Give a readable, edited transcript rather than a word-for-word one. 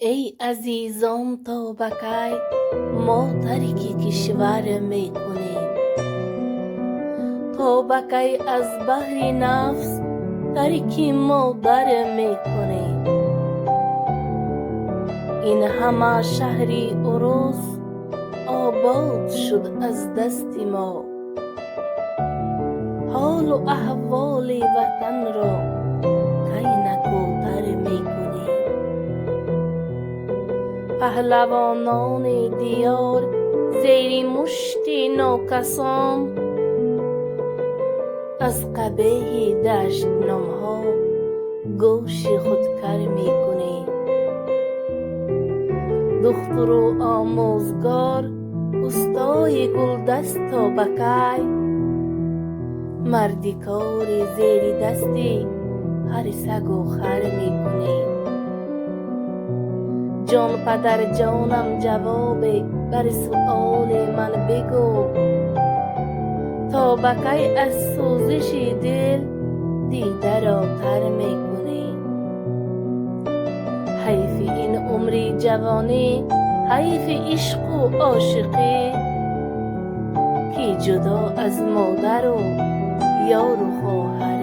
ای عزیزان تا بکی ما ترکی کشور میکنیم، تا بکی از بحر نفس ترکی مادر میکنیم. این همه شهری عروس آباد شد از دست ما، حال و احوال وطن را کی نکوتر میکنیم. پهلوانان دیار زیر مشت ناکسان، از قبیه دشت نامها گوش خودکر میکنیم. دختر و آموزگار استای گلدست تا بکی، مردی کار زیر دستی هر سگ و خر میکنیم. جان پدر جانم جواب بر سؤال من بگو، تا بکی از سوزش دل دیده را تر میکنیم. حیف این عمری جوانی، حیف عشق و عاشقی، که جدا از مادر و یار و خواهر